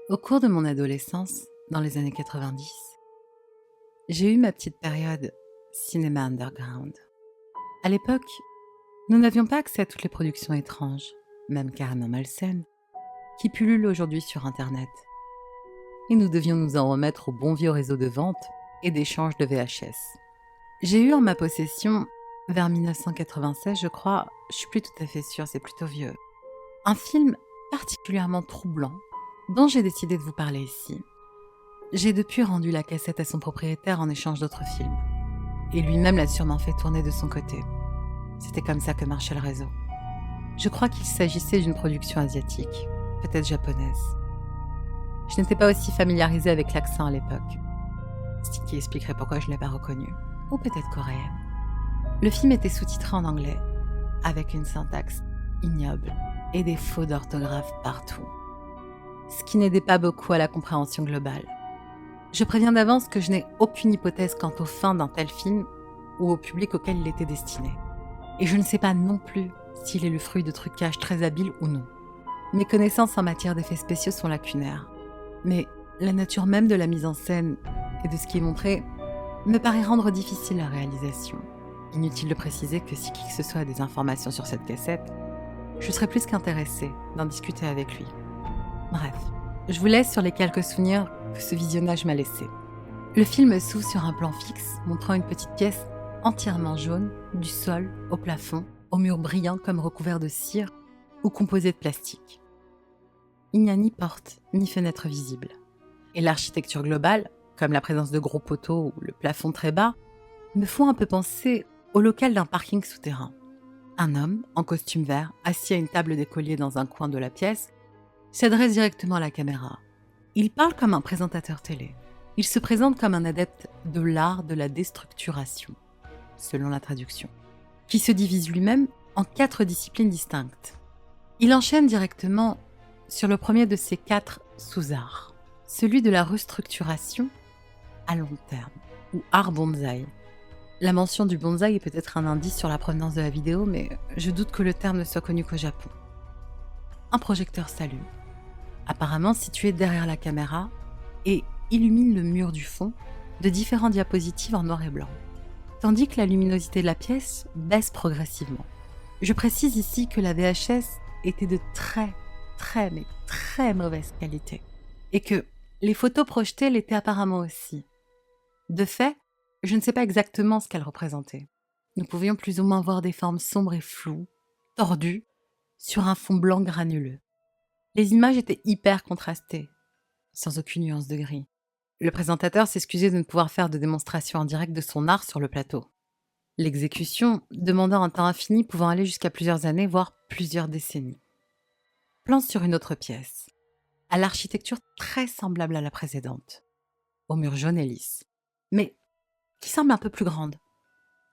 Au cours de mon adolescence, dans les années 90, j'ai eu ma petite période cinéma underground. À l'époque, nous n'avions pas accès à toutes les productions étranges, même carrément malsaines, qui pullulent aujourd'hui sur Internet. Et nous devions nous en remettre au bon vieux réseau de vente et d'échange de VHS. J'ai eu en ma possession, vers 1996 je crois, je suis plus tout à fait sûre, c'est plutôt vieux, un film particulièrement troublant dont j'ai décidé de vous parler ici. J'ai depuis rendu la cassette à son propriétaire en échange d'autres films. Et lui-même l'a sûrement fait tourner de son côté. C'était comme ça que marchait le réseau. Je crois qu'il s'agissait d'une production asiatique, peut-être japonaise. Je n'étais pas aussi familiarisée avec l'accent à l'époque, ce qui expliquerait pourquoi je ne l'ai pas reconnu. Ou peut-être coréenne. Le film était sous-titré en anglais, avec une syntaxe ignoble et des fautes d'orthographe partout. Ce qui n'aidait pas beaucoup à la compréhension globale. Je préviens d'avance que je n'ai aucune hypothèse quant aux fins d'un tel film ou au public auquel il était destiné. Et je ne sais pas non plus s'il est le fruit de trucages très habiles ou non. Mes connaissances en matière d'effets spéciaux sont lacunaires. Mais la nature même de la mise en scène et de ce qui est montré me paraît rendre difficile la réalisation. Inutile de préciser que si qui que ce soit a des informations sur cette cassette, je serais plus qu'intéressée d'en discuter avec lui. Bref, je vous laisse sur les quelques souvenirs que ce visionnage m'a laissé. Le film s'ouvre sur un plan fixe montrant une petite pièce entièrement jaune, du sol au plafond, aux murs brillants comme recouverts de cire ou composés de plastique. Il n'y a ni porte ni fenêtre visible. Et l'architecture globale, comme la présence de gros poteaux ou le plafond très bas, me font un peu penser au local d'un parking souterrain. Un homme, en costume vert, assis à une table d'écolier dans un coin de la pièce, s'adresse directement à la caméra. Il parle comme un présentateur télé. Il se présente comme un adepte de l'art de la déstructuration, selon la traduction, qui se divise lui-même en 4 disciplines distinctes. Il enchaîne directement sur le premier de ces 4 sous-arts, celui de la restructuration à long terme, ou art bonsaï. La mention du bonsaï est peut-être un indice sur la provenance de la vidéo, mais je doute que le terme ne soit connu qu'au Japon. Un projecteur s'allume, apparemment situé derrière la caméra, et illumine le mur du fond de différentes diapositives en noir et blanc, tandis que la luminosité de la pièce baisse progressivement. Je précise ici que la VHS était de mais très mauvaise qualité, et que les photos projetées l'étaient apparemment aussi. De fait, je ne sais pas exactement ce qu'elles représentaient. Nous pouvions plus ou moins voir des formes sombres et floues, tordues, sur un fond blanc granuleux. Les images étaient hyper contrastées, sans aucune nuance de gris. Le présentateur s'excusait de ne pouvoir faire de démonstration en direct de son art sur le plateau. L'exécution demandant un temps infini pouvant aller jusqu'à plusieurs années, voire plusieurs décennies. Plan sur une autre pièce, à l'architecture très semblable à la précédente, au mur jaune et lisse, mais qui semble un peu plus grande.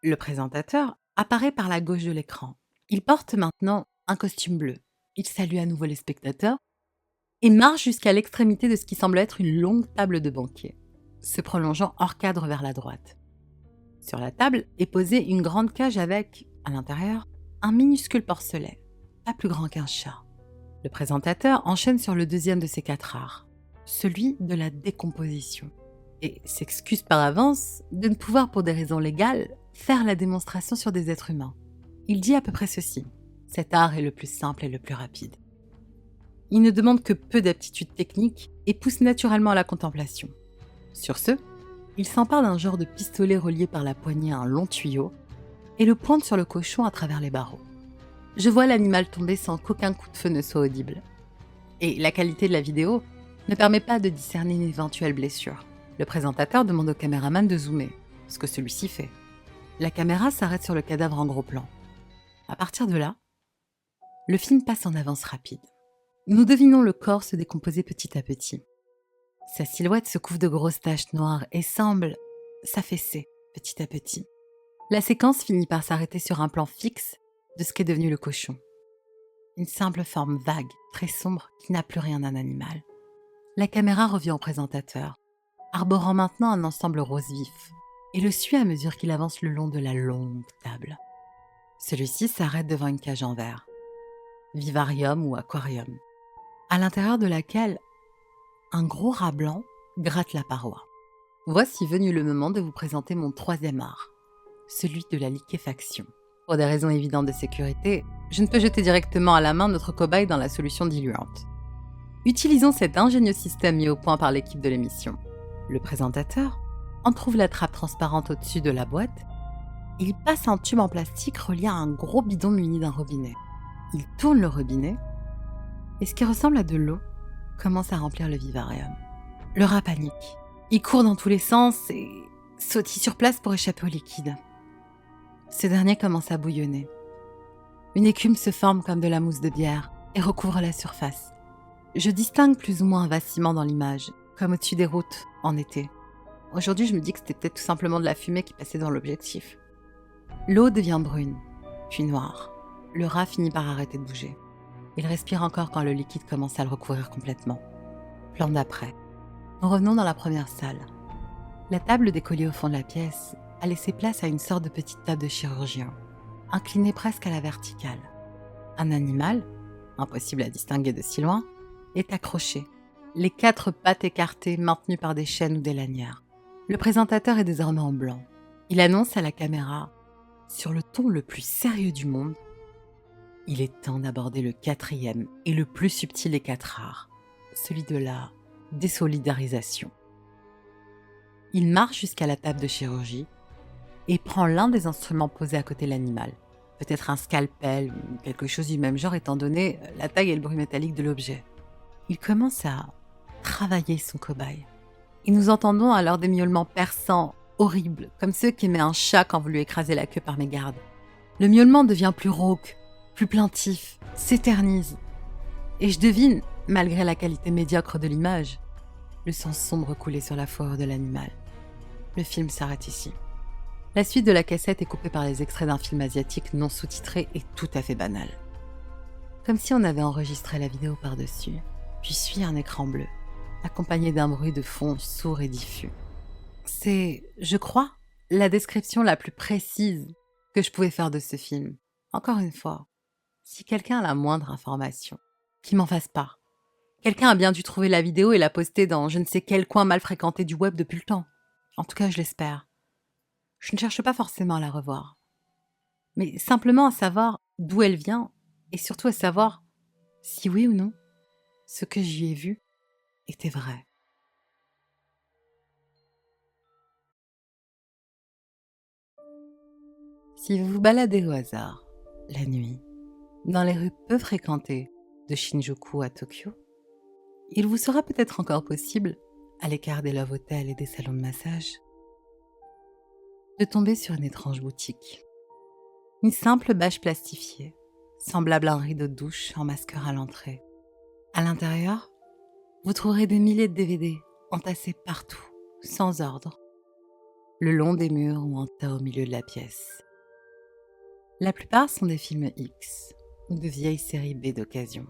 Le présentateur apparaît par la gauche de l'écran. Il porte maintenant un costume bleu. Il salue à nouveau les spectateurs et marche jusqu'à l'extrémité de ce qui semble être une longue table de banquet, se prolongeant hors cadre vers la droite. Sur la table est posée une grande cage avec, à l'intérieur, un minuscule porcelet, pas plus grand qu'un chat. Le présentateur enchaîne sur le deuxième de ces 4 arts, celui de la décomposition, et s'excuse par avance de ne pouvoir, pour des raisons légales, faire la démonstration sur des êtres humains. Il dit à peu près ceci: cet art est le plus simple et le plus rapide. Il ne demande que peu d'aptitudes techniques et pousse naturellement à la contemplation. Sur ce, il s'empare d'un genre de pistolet relié par la poignée à un long tuyau et le pointe sur le cochon à travers les barreaux. Je vois l'animal tomber sans qu'aucun coup de feu ne soit audible. Et la qualité de la vidéo ne permet pas de discerner une éventuelle blessure. Le présentateur demande au caméraman de zoomer, ce que celui-ci fait. La caméra s'arrête sur le cadavre en gros plan. À partir de là, le film passe en avance rapide. Nous devinons le corps se décomposer petit à petit. Sa silhouette se couvre de grosses taches noires et semble s'affaisser petit à petit. La séquence finit par s'arrêter sur un plan fixe de ce qu'est devenu le cochon. Une simple forme vague, très sombre, qui n'a plus rien d'un animal. La caméra revient au présentateur, arborant maintenant un ensemble rose vif, et le suit à mesure qu'il avance le long de la longue table. Celui-ci s'arrête devant une cage en verre, vivarium ou aquarium, à l'intérieur de laquelle un gros rat blanc gratte la paroi. Voici venu le moment de vous présenter mon troisième art, celui de la liquéfaction. Pour des raisons évidentes de sécurité, je ne peux jeter directement à la main notre cobaye dans la solution diluante. Utilisons cet ingénieux système mis au point par l'équipe de l'émission. Le présentateur en trouve la trappe transparente au-dessus de la boîte. Il passe un tube en plastique relié à un gros bidon muni d'un robinet. Il tourne le robinet et ce qui ressemble à de l'eau commence à remplir le vivarium. Le rat panique. Il court dans tous les sens et sautille sur place pour échapper au liquide. Ce dernier commence à bouillonner. Une écume se forme comme de la mousse de bière et recouvre la surface. Je distingue plus ou moins un vacillement dans l'image, comme au-dessus des routes en été. Aujourd'hui, je me dis que c'était peut-être tout simplement de la fumée qui passait dans l'objectif. L'eau devient brune, puis noire. Le rat finit par arrêter de bouger. Il respire encore quand le liquide commence à le recouvrir complètement. Plan d'après. Nous revenons dans la première salle. La table décollée au fond de la pièce a laissé place à une sorte de petite table de chirurgien, inclinée presque à la verticale. Un animal, impossible à distinguer de si loin, est accroché, les 4 pattes écartées maintenues par des chaînes ou des lanières. Le présentateur est désormais en blanc. Il annonce à la caméra, sur le ton le plus sérieux du monde, « Il est temps d'aborder le 4e et le plus subtil des 4 arts, celui de la désolidarisation. » Il marche jusqu'à la table de chirurgie et prend l'un des instruments posés à côté de l'animal, peut-être un scalpel ou quelque chose du même genre étant donné la taille et le bruit métallique de l'objet. Il commence à travailler son cobaye. Et nous entendons alors des miaulements perçants, horribles, comme ceux qu'émet un chat quand vous lui écrasez la queue par mégarde. Le miaulement devient plus rauque, plus plaintif, s'éternise. Et je devine, malgré la qualité médiocre de l'image, le sang sombre couler sur la fourrure de l'animal. Le film s'arrête ici. La suite de la cassette est coupée par les extraits d'un film asiatique non sous-titré et tout à fait banal. Comme si on avait enregistré la vidéo par-dessus, puis suit un écran bleu, accompagné d'un bruit de fond sourd et diffus. C'est, je crois, la description la plus précise que je pouvais faire de ce film. Encore une fois, si quelqu'un a la moindre information, qu'il m'en fasse part. Quelqu'un a bien dû trouver la vidéo et la poster dans je ne sais quel coin mal fréquenté du web depuis le temps. En tout cas, je l'espère. Je ne cherche pas forcément à la revoir, mais simplement à savoir d'où elle vient et surtout à savoir si oui ou non ce que j'y ai vu était vrai. Si vous vous baladez au hasard, la nuit, dans les rues peu fréquentées de Shinjuku à Tokyo, il vous sera peut-être encore possible, à l'écart des love hotels et des salons de massage, de tomber sur une étrange boutique. Une simple bâche plastifiée, semblable à un rideau de douche en masqueur à l'entrée. À l'intérieur, vous trouverez des milliers de DVD entassés partout, sans ordre, le long des murs ou en tas au milieu de la pièce. La plupart sont des films X ou de vieilles séries B d'occasion.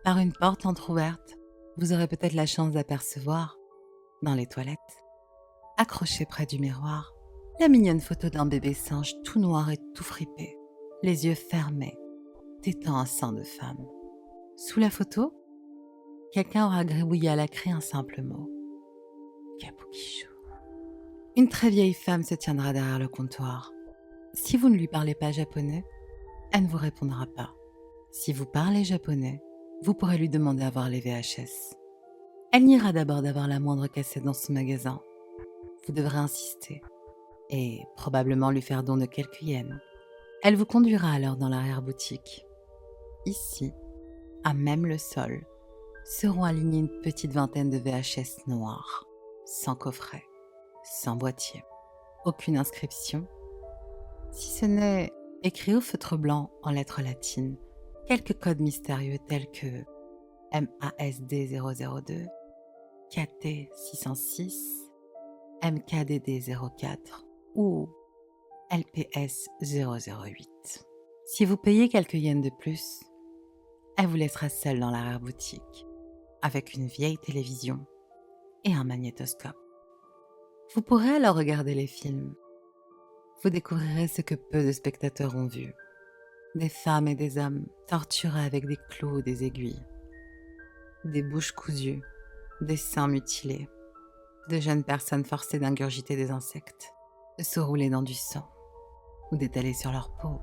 Par une porte entr'ouverte, vous aurez peut-être la chance d'apercevoir, dans les toilettes, accrochée près du miroir, la mignonne photo d'un bébé singe tout noir et tout fripé, les yeux fermés, tétant un sein de femme. Sous la photo, quelqu'un aura gribouillé à la craie un simple mot. Kabukicho. Une très vieille femme se tiendra derrière le comptoir. Si vous ne lui parlez pas japonais, elle ne vous répondra pas. Si vous parlez japonais, vous pourrez lui demander à voir les VHS. Elle niera d'abord d'avoir la moindre cassette dans son magasin. Vous devrez insister et probablement lui faire don de quelques yens. Elle vous conduira alors dans l'arrière-boutique. Ici, à même le sol, seront alignés une petite vingtaine de VHS noirs, sans coffret, sans boîtier, aucune inscription, si ce n'est écrit au feutre blanc en lettres latines, quelques codes mystérieux tels que MASD 002, KT 606, MKDD 04 ou LPS 008. Si vous payez quelques yens de plus, elle vous laissera seule dans l'arrière-boutique, avec une vieille télévision et un magnétoscope. Vous pourrez alors regarder les films. Vous découvrirez ce que peu de spectateurs ont vu. Des femmes et des hommes torturés avec des clous ou des aiguilles. Des bouches cousues des seins mutilés, de jeunes personnes forcées d'ingurgiter des insectes, de se rouler dans du sang ou d'étaler sur leur peau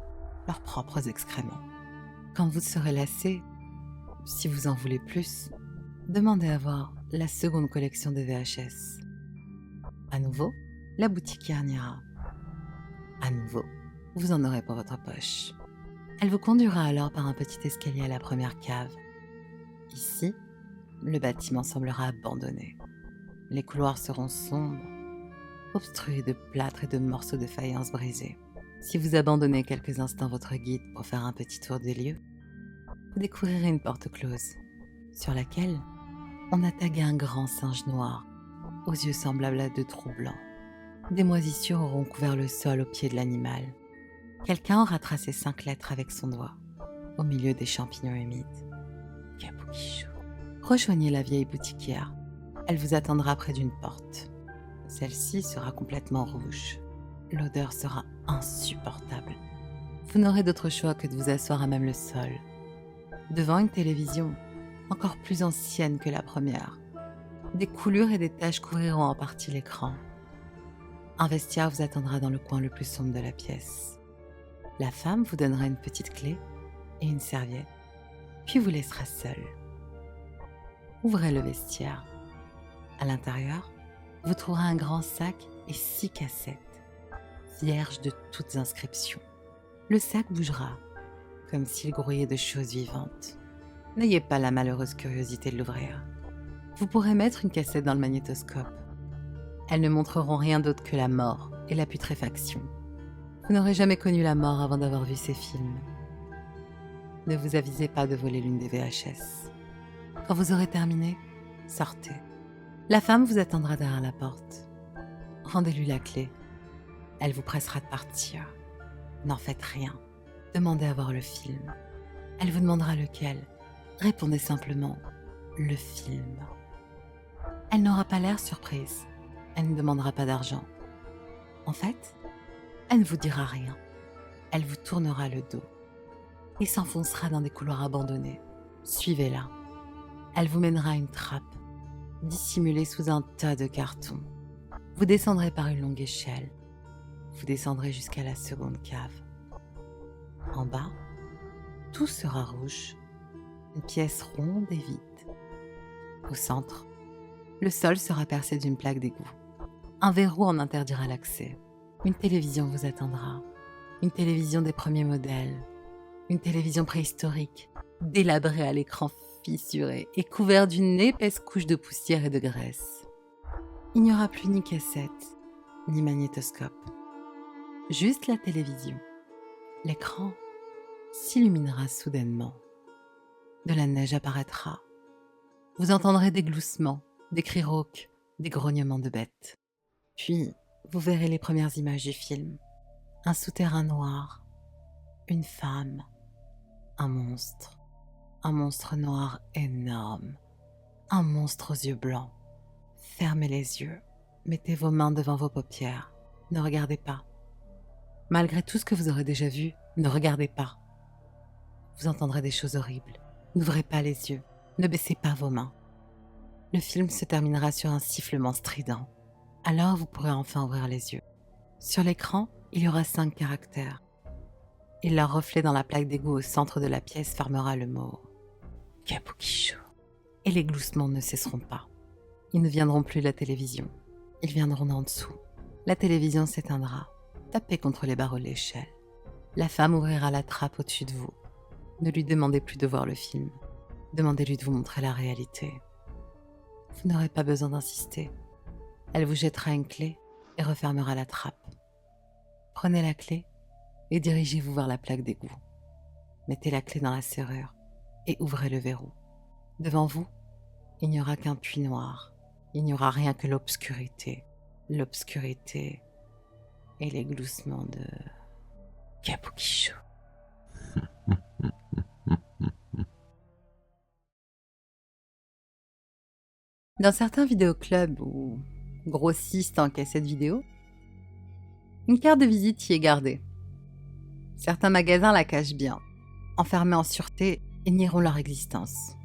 leurs propres excréments. Quand vous serez lassé, si vous en voulez plus, demandez à voir la seconde collection de VHS. À nouveau, la boutiquière n'ira. À nouveau, vous en aurez pour votre poche. Elle vous conduira alors par un petit escalier à la première cave. Ici, le bâtiment semblera abandonné. Les couloirs seront sombres, obstrués de plâtre et de morceaux de faïence brisés. Si vous abandonnez quelques instants votre guide pour faire un petit tour des lieux, vous découvrirez une porte close, sur laquelle on a tagué un grand singe noir, aux yeux semblables à deux trous blancs. Des moisissures auront couvert le sol au pied de l'animal. Quelqu'un aura tracé 5 lettres avec son doigt, au milieu des champignons humides. Kabukicho. Rejoignez la vieille boutiquière. Elle vous attendra près d'une porte. Celle-ci sera complètement rouge. L'odeur sera insupportable. Vous n'aurez d'autre choix que de vous asseoir à même le sol, devant une télévision encore plus ancienne que la première. Des coulures et des taches couvriront en partie l'écran. Un vestiaire vous attendra dans le coin le plus sombre de la pièce. La femme vous donnera une petite clé et une serviette, puis vous laissera seul. Ouvrez le vestiaire. À l'intérieur, vous trouverez un grand sac et 6 cassettes, vierges de toutes inscriptions. Le sac bougera, comme s'il grouillait de choses vivantes. N'ayez pas la malheureuse curiosité de l'ouvrir. Vous pourrez mettre une cassette dans le magnétoscope. Elles ne montreront rien d'autre que la mort et la putréfaction. Vous n'aurez jamais connu la mort avant d'avoir vu ces films. Ne vous avisez pas de voler l'une des VHS. Quand vous aurez terminé, sortez. La femme vous attendra derrière la porte. Rendez-lui la clé. Elle vous pressera de partir. N'en faites rien. Demandez à voir le film. Elle vous demandera lequel. Répondez simplement « le film ». Elle n'aura pas l'air surprise. Elle ne demandera pas d'argent. En fait, elle ne vous dira rien. Elle vous tournera le dos et s'enfoncera dans des couloirs abandonnés. Suivez-la. Elle vous mènera à une trappe, dissimulée sous un tas de cartons. Vous descendrez par une longue échelle. Vous descendrez jusqu'à la seconde cave. En bas, tout sera rouge. Une pièce ronde et vide. Au centre, le sol sera percé d'une plaque d'égout. Un verrou en interdira l'accès. Une télévision vous attendra. Une télévision des premiers modèles. Une télévision préhistorique, délabrée à l'écran fissuré et couvert d'une épaisse couche de poussière et de graisse. Il n'y aura plus ni cassette, ni magnétoscope. Juste la télévision. L'écran s'illuminera soudainement. De la neige apparaîtra. Vous entendrez des gloussements, des cris rauques, des grognements de bêtes. Puis, vous verrez les premières images du film. Un souterrain noir, une femme, un monstre noir énorme, un monstre aux yeux blancs. Fermez les yeux, mettez vos mains devant vos paupières, ne regardez pas. Malgré tout ce que vous aurez déjà vu, ne regardez pas. Vous entendrez des choses horribles. N'ouvrez pas les yeux, ne baissez pas vos mains. Le film se terminera sur un sifflement strident. Alors vous pourrez enfin ouvrir les yeux. Sur l'écran, il y aura 5 caractères. Et leur reflet dans la plaque d'égout au centre de la pièce formera le mot « Kabukicho ». Et les gloussements ne cesseront pas. Ils ne viendront plus de la télévision. Ils viendront d'en dessous. La télévision s'éteindra. Tapez contre les barreaux de l'échelle. La femme ouvrira la trappe au-dessus de vous. Ne lui demandez plus de voir le film. Demandez-lui de vous montrer la réalité. Vous n'aurez pas besoin d'insister. Elle vous jettera une clé et refermera la trappe. Prenez la clé et dirigez-vous vers la plaque d'égout. Mettez la clé dans la serrure et ouvrez le verrou. Devant vous, il n'y aura qu'un puits noir. Il n'y aura rien que l'obscurité. L'obscurité et les gloussements de Kabukicho. Dans certains vidéoclubs ou grossistes en cassettes vidéo, une carte de visite y est gardée. Certains magasins la cachent bien, enfermés en sûreté et nieront leur existence.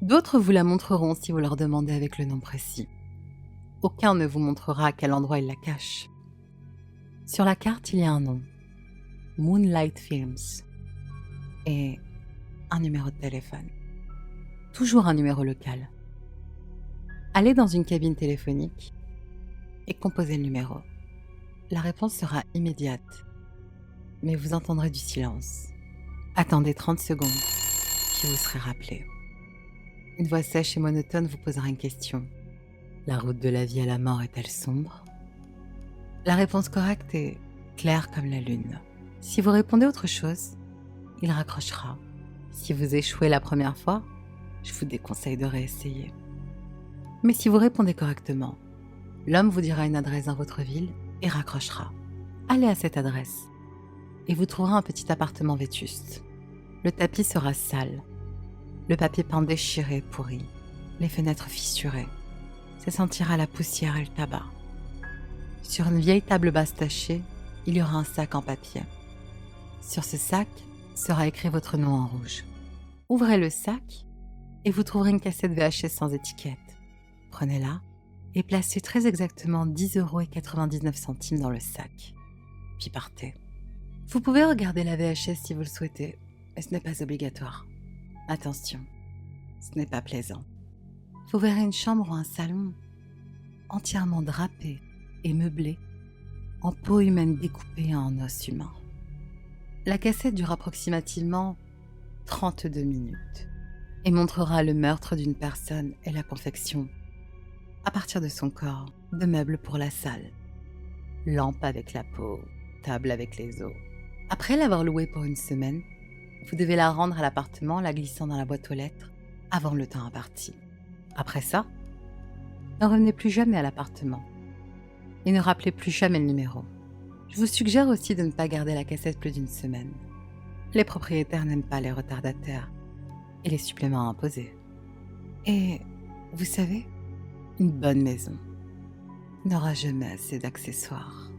D'autres vous la montreront si vous leur demandez avec le nom précis. Aucun ne vous montrera à quel endroit ils la cachent. Sur la carte, il y a un nom, Moonlight Films, et un numéro de téléphone. Toujours un numéro local. Allez dans une cabine téléphonique et composez le numéro. La réponse sera immédiate, mais vous entendrez du silence. Attendez 30 secondes, puis vous serez rappelé. Une voix sèche et monotone vous posera une question. La route de la vie à la mort est-elle sombre? La réponse correcte est claire comme la lune. Si vous répondez autre chose, il raccrochera. Si vous échouez la première fois, je vous déconseille de réessayer. Mais si vous répondez correctement, l'homme vous dira une adresse dans votre ville et raccrochera. Allez à cette adresse et vous trouverez un petit appartement vétuste. Le tapis sera sale, le papier peint déchiré, pourri, les fenêtres fissurées. Ça sentira la poussière et le tabac. Sur une vieille table basse tachée, il y aura un sac en papier. Sur ce sac sera écrit votre nom en rouge. Ouvrez le sac et vous trouverez une cassette VHS sans étiquette. Prenez-la et placez très exactement 10,99 € dans le sac. Puis partez. Vous pouvez regarder la VHS si vous le souhaitez, mais ce n'est pas obligatoire. Attention, ce n'est pas plaisant. Vous verrez une chambre ou un salon entièrement drapé et meublé en peau humaine découpée en os humain. La cassette dure approximativement 32 minutes et montrera le meurtre d'une personne et la confection, à partir de son corps, de meubles pour la salle. Lampe avec la peau, table avec les os. Après l'avoir louée pour une semaine, vous devez la rendre à l'appartement en la glissant dans la boîte aux lettres avant le temps imparti. Après ça, ne revenez plus jamais à l'appartement et ne rappelez plus jamais le numéro. Je vous suggère aussi de ne pas garder la cassette plus d'une semaine. Les propriétaires n'aiment pas les retardataires et les suppléments imposés. Et vous savez, une bonne maison n'aura jamais assez d'accessoires.